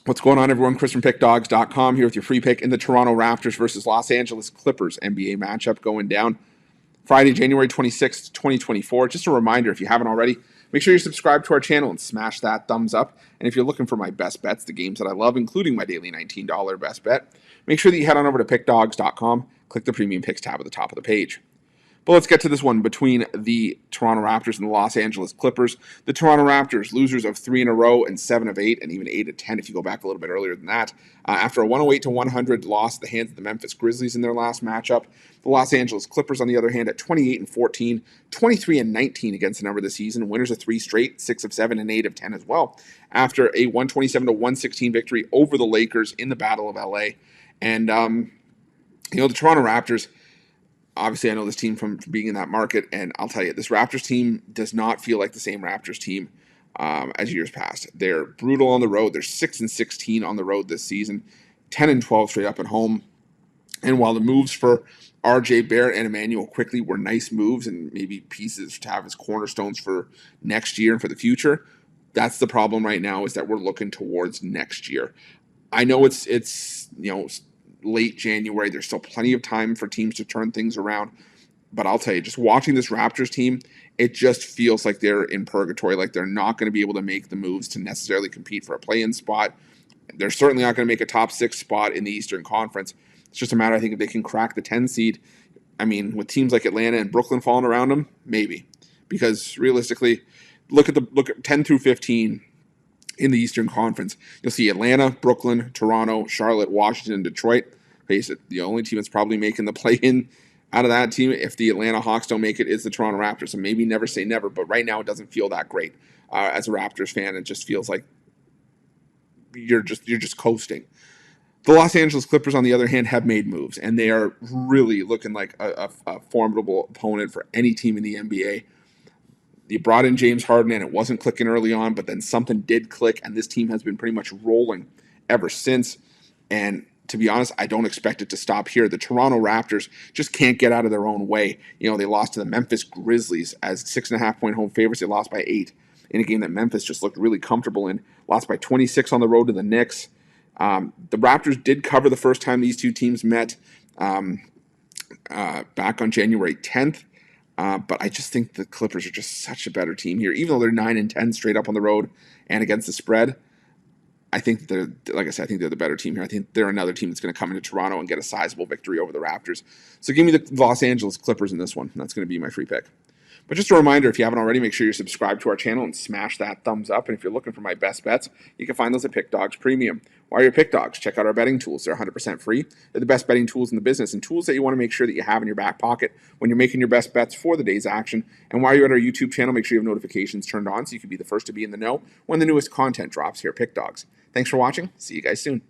What's going on, everyone? Chris from Pickdawgz.com here with your free pick in the Toronto Raptors versus Los Angeles Clippers NBA matchup going down Friday, January 26th, 2024. Just a reminder, if you haven't already, make sure you subscribe to our channel and smash that thumbs up. And if you're looking for my best bets, the games that I love, including my daily $19 best bet, make sure that you head on over to Pickdawgz.com, click the Premium Picks tab at the top of the page. But let's get to this one between the Toronto Raptors and the Los Angeles Clippers. The Toronto Raptors, losers of 3 in a row and 7 of 8, and even 8 of 10 if you go back a little bit earlier than that. After a 108-100 loss at the hands of the Memphis Grizzlies in their last matchup. The Los Angeles Clippers, on the other hand, at 28-14, 23-19 against the number of the season. Winners of 3 straight, 6 of 7, and 8 of 10 as well. After a 127-116 victory over the Lakers in the Battle of LA. And, the Toronto Raptors, obviously, I know this team from being in that market, and I'll tell you, this Raptors team does not feel like the same Raptors team as years past. They're brutal on the road. They're 6-16 on the road this season, 10-12 straight up at home. And while the moves for RJ Barrett and Emmanuel Quickley were nice moves and maybe pieces to have as cornerstones for next year and for the future, that's the problem right now, is that we're looking towards next year. I know it's late January. There's still plenty of time for teams to turn things around. But I'll tell you, just watching this Raptors team, it just feels like they're in purgatory, like they're not going to be able to make the moves to necessarily compete for a play-in spot. They're certainly not going to make a top 6 spot in the Eastern Conference. It's just a matter, I think, if they can crack the 10 seed. I mean, with teams like Atlanta and Brooklyn falling around them, maybe. Because realistically, look at 10 through 15 in the Eastern Conference. You'll see Atlanta, Brooklyn, Toronto, Charlotte, Washington, and Detroit. Face it, the only team that's probably making the play-in out of that team, if the Atlanta Hawks don't make it, is the Toronto Raptors. So maybe never say never, but right now it doesn't feel that great. As a Raptors fan, it just feels like you're just coasting. The Los Angeles Clippers, on the other hand, have made moves, and they are really looking like a formidable opponent for any team in the NBA. You brought in James Harden, and it wasn't clicking early on, but then something did click, and this team has been pretty much rolling ever since. And to be honest, I don't expect it to stop here. The Toronto Raptors just can't get out of their own way. They lost to the Memphis Grizzlies as 6.5-point home favorites. They lost by 8 in a game that Memphis just looked really comfortable in. Lost by 26 on the road to the Knicks. The Raptors did cover the first time these two teams met back on January 10th. But I just think the Clippers are just such a better team here. Even though they're 9-10 straight up on the road and against the spread, I think they're the better team here. I think they're another team that's going to come into Toronto and get a sizable victory over the Raptors. So give me the Los Angeles Clippers in this one. That's going to be my free pick. But just a reminder, if you haven't already, make sure you're subscribed to our channel and smash that thumbs up. And if you're looking for my best bets, you can find those at Pickdawgz Premium. While you're at Pickdawgz, check out our betting tools. They're 100% free. They're the best betting tools in the business, and tools that you want to make sure that you have in your back pocket when you're making your best bets for the day's action. And while you're at our YouTube channel, make sure you have notifications turned on so you can be the first to be in the know when the newest content drops here at Pickdawgz. Thanks for watching. See you guys soon.